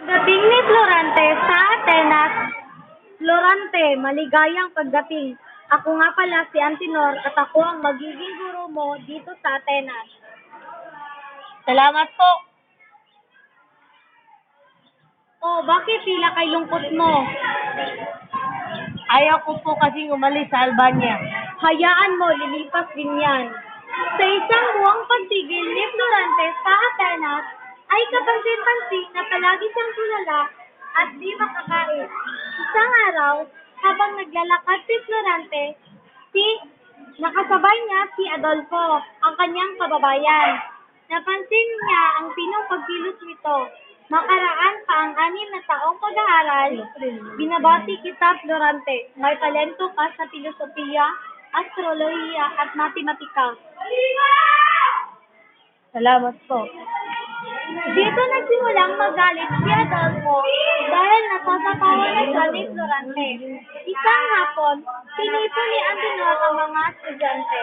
Dating ni Florante sa Atenas. Florante, maligayang pagdating. Ako nga pala si Antinor at ako ang magiging guro mo dito sa Atenas. Salamat po. Oh, bakit tila kay lungkot mo? Ayaw ko po kasing umalis sa Albania. Hayaan mo, lilipas din yan. Sa isang buwang pagtigil ni Florante sa Atenas, ay kapansin-pansin na palagi siyang tulala at di makakain. Isang araw, habang naglalakad si Florante, nakasabay niya si Adolfo, ang kanyang kababayan. Napansin niya ang pinong pagkilos nito. Makaraan pa ang 6 na taong pag-aaral, binabati kita, Florante. May talento ka sa filosofiya, astrolohiya at matematika. Salamat po. Dito nagsimulang magalit si Adolfo dahil nasasapawan na siya ni Florante. Isang hapon, pinito ni Antinor ang mga estudyante.